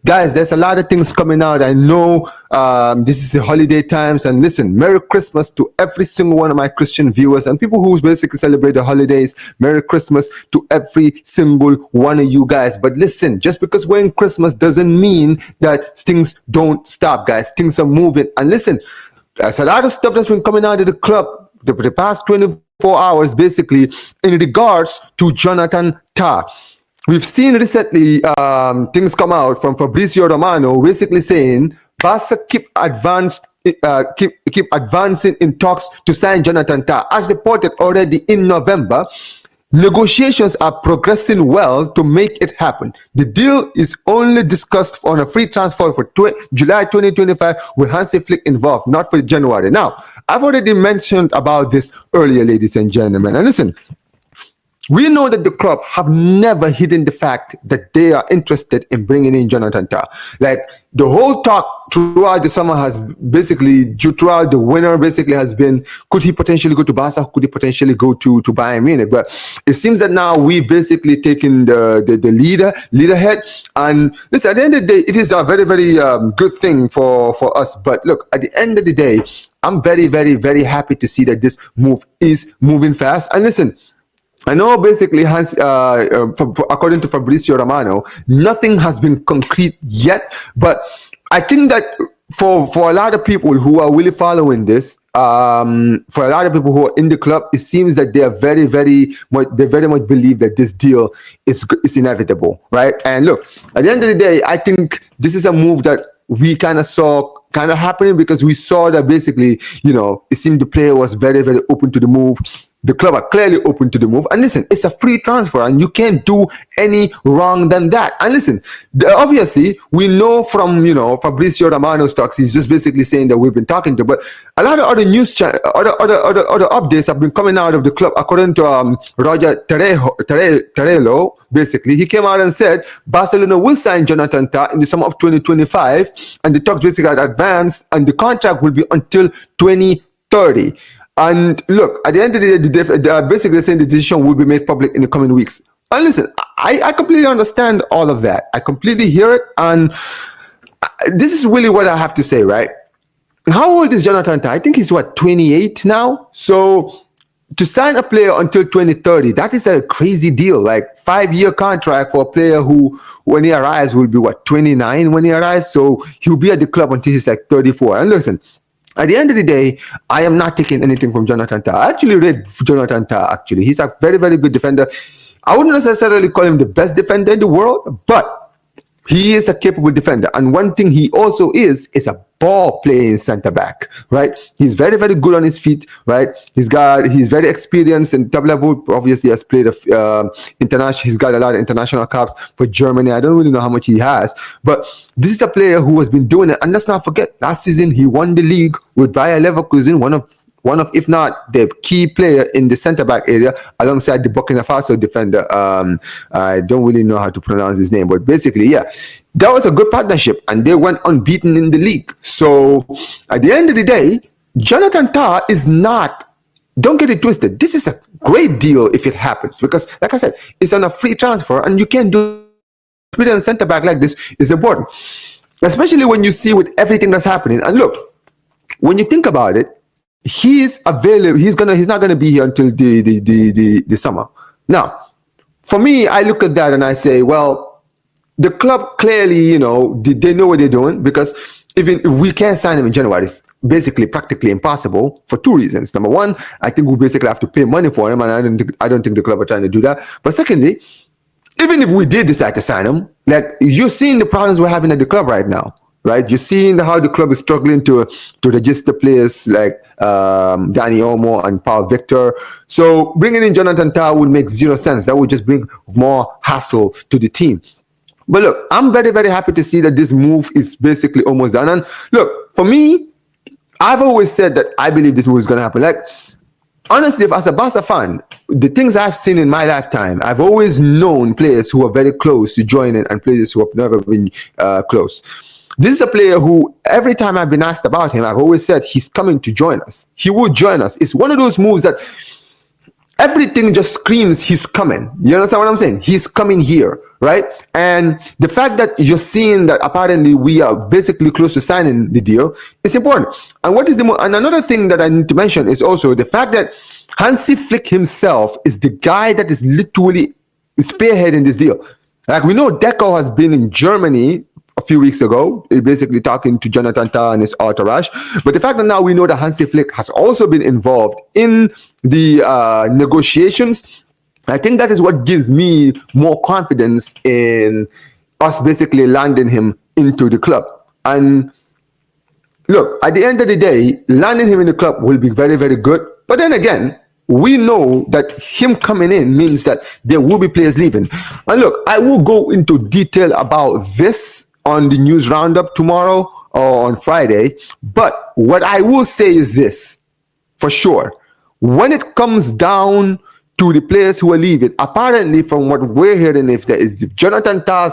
guys, there's a lot of things coming out. I know this is the holiday times, and listen, Merry Christmas to every single one of my Christian viewers and people who basically celebrate the holidays. Merry Christmas to every single one of you guys. But listen, just because we're in Christmas doesn't mean that things don't stop, guys. Things are moving. And listen, there's a lot of stuff that's been coming out of the club the past 24 hours, basically, in regards to Jonathan Tah. We've seen recently things come out from Fabrizio Romano, basically saying Barca keep advancing in talks to sign Jonathan Tah. As reported already in November, negotiations are progressing well to make it happen. The deal is only discussed on a free transfer for July 2025 with Hansi Flick involved, not for January. Now, I've already mentioned about this earlier, ladies and gentlemen. And listen, we know that the club have never hidden the fact that they are interested in bringing in Jonathan Tah. Like, the whole talk throughout the summer has basically, throughout the winter, basically has been, could he potentially go to Barca? Could he potentially go to Bayern Munich? But it seems that now we've basically taken the leaderhead. And listen, at the end of the day, it is a very, very good thing for us. But look, at the end of the day, I'm very, very, very happy to see that this move is moving fast. And listen, I know basically according to Fabrizio Romano, nothing has been concrete yet, but I think that for a lot of people who are really following this, for a lot of people who are in the club, it seems that they are very much believe that this deal is inevitable, right? And look, at the end of the day, I think this is a move that we kind of saw happening, because we saw that basically, it seemed the player was very, very open to the move. The club are clearly open to the move. And listen, it's a free transfer and you can't do any wrong than that. And listen, obviously, we know from, Fabrizio Romano's talks, he's just basically saying that we've been talking to, but a lot of other news other updates have been coming out of the club. According to Roger Terrello, basically, he came out and said Barcelona will sign Jonathan Tah in the summer of 2025, and the talks basically are advanced, and the contract will be until 2030. And look, at the end of the day, they are basically saying the decision will be made public in the coming weeks. And listen, I completely understand all of that. I completely hear it. And this is really what I have to say, right? How old is Jonathan Tah? I think he's 28 now. So to sign a player until 2030, that is a crazy deal. Like 5-year contract for a player who, when he arrives, will be 29 when he arrives. So he'll be at the club until he's like 34. And listen, at the end of the day, I am not taking anything from Jonathan Tah. I actually read Jonathan Tah, actually. He's a very, very good defender. I wouldn't necessarily call him the best defender in the world, but he is a capable defender. And one thing he also is a ball playing center back, right? He's very, very good on his feet, right? He's very experienced in top level. Obviously, has played international. He's got a lot of international caps for Germany. I don't really know how much he has, but this is a player who has been doing it. And let's not forget, last season he won the league with Bayer Leverkusen, one of, if not the key player in the center back area, alongside the Burkina Faso defender. I don't really know how to pronounce his name, but basically, yeah, that was a good partnership, and they went unbeaten in the league. So at the end of the day, Jonathan Tah is not, don't get it twisted, this is a great deal if it happens, because like I said, it's on a free transfer, and you can't do it in center back like this is important, especially when you see with everything that's happening. And look, when you think about it, he's available. He's not gonna be here until the summer. Now, for me, I look at that and I say, well, the club clearly, they know what they're doing, because even if we can't sign him in January, it's basically practically impossible for 2 reasons. Number one, I think we basically have to pay money for him, and I don't think the club are trying to do that. But secondly, even if we did decide to sign him, like, you're seeing the problems we're having at the club right now. Right, you're seeing how the club is struggling to register players like Dani Olmo and Paul Victor. So bringing in Jonathan Tah would make zero sense. That would just bring more hassle to the team. But look, I'm very, very happy to see that this move is basically almost done. And look, for me, I've always said that I believe this move is going to happen. Like, honestly, as a Barca fan, the things I've seen in my lifetime, I've always known players who are very close to joining and players who have never been close. This is a player who, every time I've been asked about him, I've always said he's coming to join us. He will join us. It's one of those moves that everything just screams he's coming. You understand what I'm saying? He's coming here, right? And the fact that you're seeing that apparently we are basically close to signing the deal is important. And what is and another thing that I need to mention is also the fact that Hansi Flick himself is the guy that is literally spearheading this deal. Like, we know Deco has been in Germany a few weeks ago, basically talking to Jonathan Tah and his entourage. But the fact that now we know that Hansi Flick has also been involved in the negotiations, I think that is what gives me more confidence in us basically landing him into the club. And look, at the end of the day, landing him in the club will be very, very good. But then again, we know that him coming in means that there will be players leaving. And look, I will go into detail about this on the news roundup tomorrow or on Friday. But what I will say is this, for sure. When it comes down to the players who are leaving, apparently from what we're hearing, if the Jonathan Tah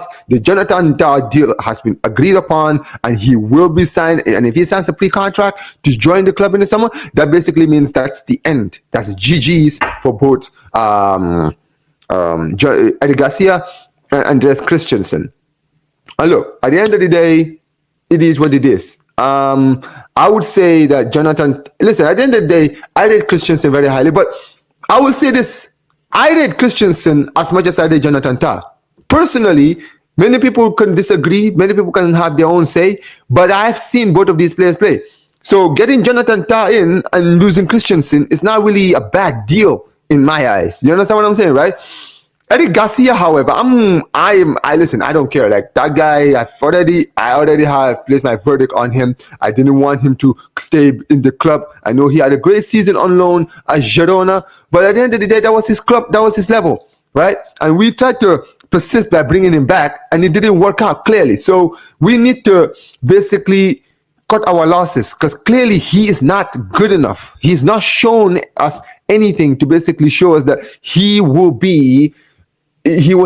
deal has been agreed upon and he will be signed, and if he signs a pre-contract to join the club in the summer, that basically means that's the end. That's GG's for both Eddie Garcia and Andreas Christensen. And look, at the end of the day, it is what it is. I would say that listen, at the end of the day, I rate Christensen very highly, but I will say this, I rate Christensen as much as I rate Jonathan Tah. Personally, many people can disagree, many people can have their own say, but I've seen both of these players play. So getting Jonathan Tah in and losing Christensen is not really a bad deal in my eyes. You understand what I'm saying, right? Eric Garcia, however, I listen, I don't care. Like, that guy, I already have placed my verdict on him. I didn't want him to stay in the club. I know he had a great season on loan at Girona, but at the end of the day, that was his club, that was his level, right? And we tried to persist by bringing him back, and it didn't work out clearly. So we need to basically cut our losses, because clearly he is not good enough. He's not shown us anything to basically show us that he will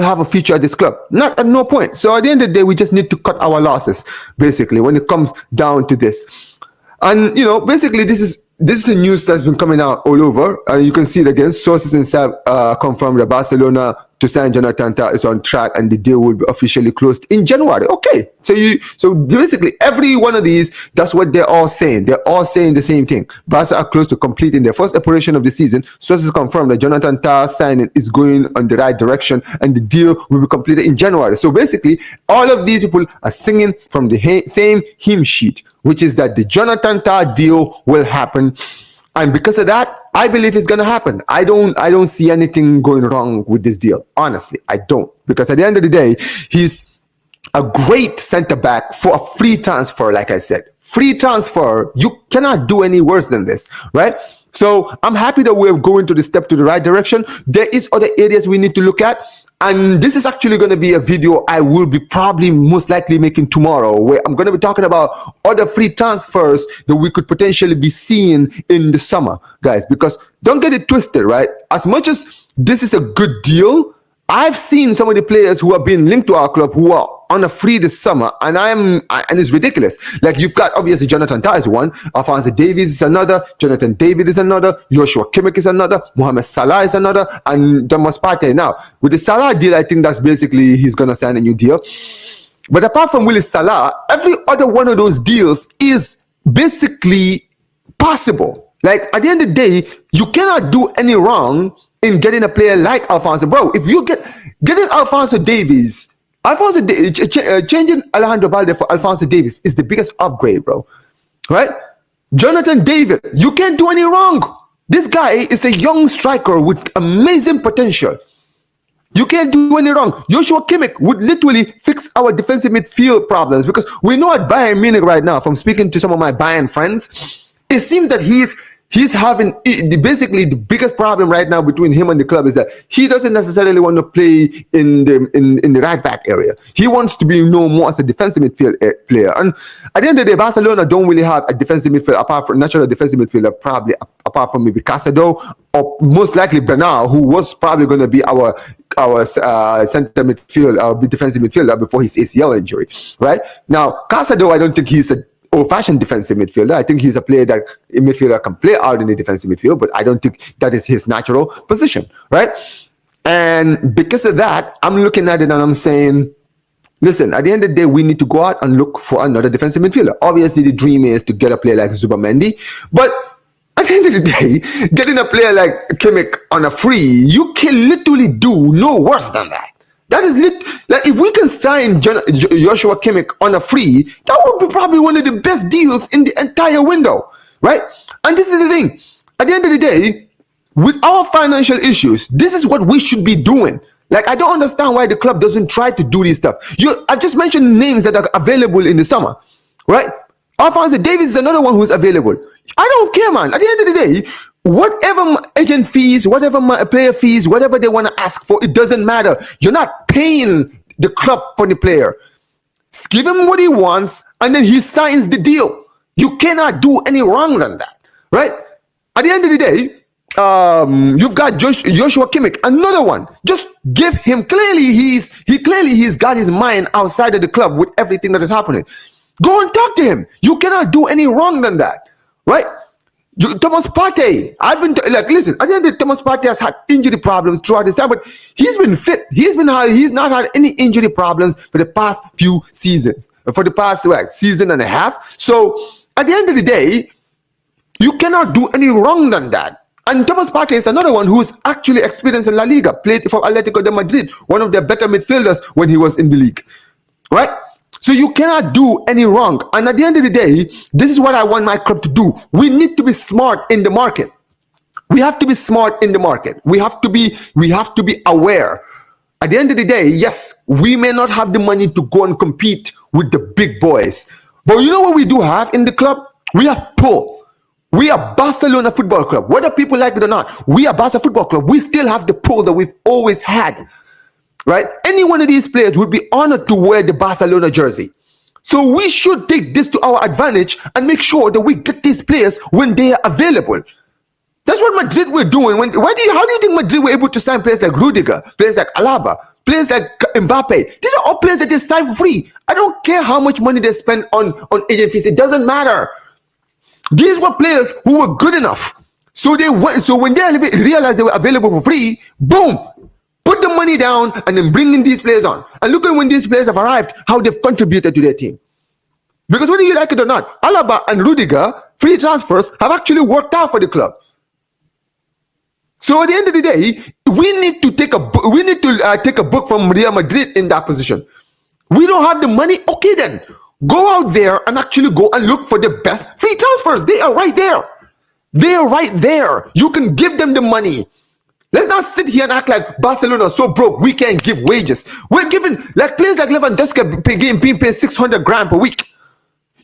have a future at this club. Not at no point. So at the end of the day, we just need to cut our losses, basically, when it comes down to this. And, basically, this is a news that's been coming out all over. And you can see it again. Sources inside confirm that Barcelona to sign Jonathan Tah is on track and the deal will be officially closed in January. Okay. So basically, every one of these, that's what they're all saying. They're all saying the same thing. Barca are close to completing their first operation of the season. Sources confirm that Jonathan Tah signing is going on the right direction and the deal will be completed in January. So basically, all of these people are singing from the same hymn sheet, which is that the Jonathan Tah deal will happen. And because of that, I believe it's going to happen. I don't see anything going wrong with this deal. Honestly, I don't. Because at the end of the day, he's a great center back for a free transfer, like I said. Free transfer, you cannot do any worse than this, right? So I'm happy that we're going to the step to the right direction. There is other areas we need to look at. And this is actually going to be a video I will be probably most likely making tomorrow, where I'm going to be talking about other free transfers that we could potentially be seeing in the summer, guys. Because don't get it twisted, right? As much as this is a good deal, I've seen some of the players who have been linked to our club who are on a free this summer, and it's ridiculous. Like, you've got obviously Jonathan Tah is one, Alphonso Davies is another, Jonathan David is another, Joshua Kimmich is another, Mohamed Salah is another, and Thomas Partey. Now, with the Salah deal, I think that's basically he's gonna sign a new deal. But apart from Willis Salah, every other one of those deals is basically possible. Like, at the end of the day, you cannot do any wrong in getting a player like Alphonso. Bro, if you getting Alphonso Davies, changing Alejandro Balde for Alphonso Davies is the biggest upgrade, bro. Right? Jonathan David, you can't do any wrong. This guy is a young striker with amazing potential. You can't do any wrong. Joshua Kimmich would literally fix our defensive midfield problems, because we know at Bayern Munich right now, from speaking to some of my Bayern friends, it seems that he's having basically the biggest problem right now between him and the club is that he doesn't necessarily want to play in the right back area. He wants to be known more as a defensive midfield player. And at the end of the day, Barcelona don't really have a defensive midfield apart from natural defensive midfielder, probably apart from maybe Casado or most likely Bernal, who was probably going to be our center midfield, our defensive midfielder before his ACL injury. Right now, Casado, I don't think he's old-fashioned defensive midfielder. I think he's a player that a midfielder can play out in the defensive midfield, but I don't think that is his natural position, right? And because of that, I'm looking at it and I'm saying, listen, at the end of the day, we need to go out and look for another defensive midfielder. Obviously, the dream is to get a player like Zubamendi, but at the end of the day, getting a player like Kimmich on a free, you can literally do no worse than that. That is like if we can sign Joshua Kimmich on a free, that would be probably one of the best deals in the entire window, right? And this is the thing. At the end of the day, with our financial issues, this is what we should be doing. Like, I don't understand why the club doesn't try to do this stuff. I just mentioned names that are available in the summer, right? Alphonso Davies is another one who's available. I don't care, man. At the end of the day, whatever agent fees, whatever player fees, whatever they want to ask for, it doesn't matter. You're not paying the club for the player. Give him what he wants, and then he signs the deal. You cannot do any wrong than that, right? At the end of the day, you've got Joshua Kimmich, another one. Just give him. Clearly, he's got his mind outside of the club with everything that is happening. Go and talk to him. You cannot do any wrong than that, right? Thomas Partey, listen, at the end of the day, Thomas Partey has had injury problems throughout this time, but he's been fit. He's not had any injury problems for the past few seasons, for the past season and a half. So at the end of the day, you cannot do any wrong than that. And Thomas Partey is another one who's actually experienced in La Liga, played for Atletico de Madrid, one of their better midfielders when he was in the league, right? So you cannot do any wrong. And at the end of the day, this is what I want my club to do. We need to be smart in the market. We have to be smart in the market. We have to be aware. At the end of the day, yes, we may not have the money to go and compete with the big boys. But you know what we do have in the club? We have pull. We are Barcelona Football Club. Whether people like it or not, we are Barca Football Club. We still have the pull that we've always had. Right? Any one of these players would be honored to wear the Barcelona jersey. So we should take this to our advantage and make sure that we get these players when they are available. That's what Madrid were doing. How do you think Madrid were able to sign players like Rudiger, players like Alaba, players like Mbappe? These are all players that they sign for free. I don't care how much money they spend on agent fees. It doesn't matter. These were players who were good enough. So when they realized they were available for free, boom, put the money down and then bring in these players on. And look at when these players have arrived, how they've contributed to their team. Because whether you like it or not, Alaba and Rudiger, free transfers, have actually worked out for the club. So at the end of the day, we need to take a book from Real Madrid in that position. We don't have the money. Okay, then go out there and actually go and look for the best free transfers. They are right there. They are right there. You can give them the money. Let's not sit here and act like Barcelona is so broke we can't give wages. We're giving players like Lewandowski being paid 600 grand per week.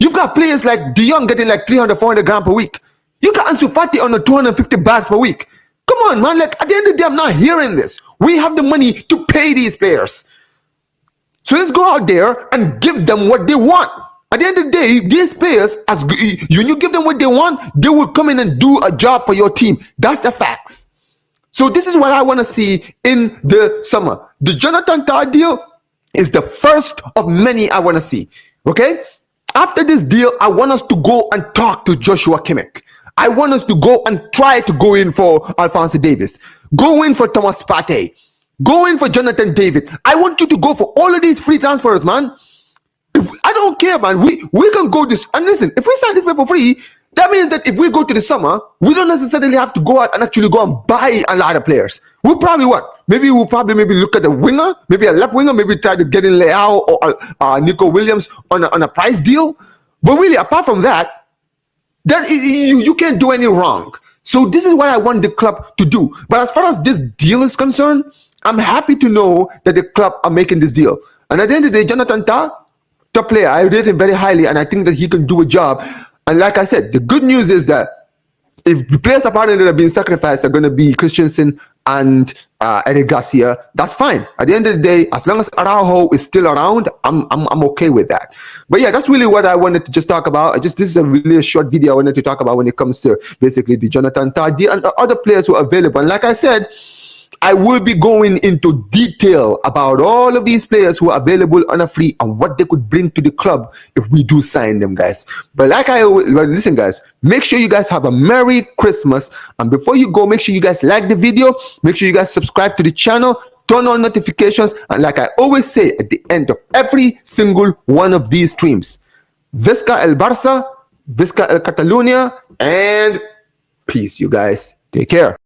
You've got players like De Jong getting like 300, 400 grand per week. You got Ansu Fati on the 250 bags per week. Come on, man. At the end of the day, I'm not hearing this. We have the money to pay these players. So let's go out there and give them what they want. At the end of the day, these players, when you give them what they want, they will come in and do a job for your team. That's the facts. So this is what I want to see in the summer. The Jonathan Tah deal is the first of many I want to see. Okay? After this deal, I want us to go and talk to Joshua Kimmich. I want us to go and try to go in for Alphonso Davies. Go in for Thomas Partey. Go in for Jonathan David. I want you to go for all of these free transfers, man. I don't care, man. We can go this. And listen, if we sign this man for free, that means that if we go to the summer, we don't necessarily have to go out and actually go and buy a lot of players. We'll probably maybe look at a winger, maybe a left winger, maybe try to get in Leao or Nico Williams on a price deal. But really, apart from that, then you can't do any wrong. So this is what I want the club to do. But as far as this deal is concerned, I'm happy to know that the club are making this deal. And at the end of the day, Jonathan Tah, top player, I rate him very highly, and I think that he can do a job. And like I said, the good news is that if the players apparently that are being sacrificed are going to be Christensen and Eric Garcia, that's fine. At the end of the day, as long as Araujo is still around, I'm okay with that. But yeah, that's really what I wanted to just talk about. This is a really short video I wanted to talk about when it comes to basically the Jonathan Tah deal and the other players who are available. And like I said, I will be going into detail about all of these players who are available on a free and what they could bring to the club if we do sign them, guys. But like I always, well, listen, guys, make sure you guys have a Merry Christmas. And before you go, make sure you guys like the video, make sure you guys subscribe to the channel, turn on notifications, and like I always say at the end of every single one of these streams, Visca el Barça, Visca el Catalunya, and peace, you guys. Take care.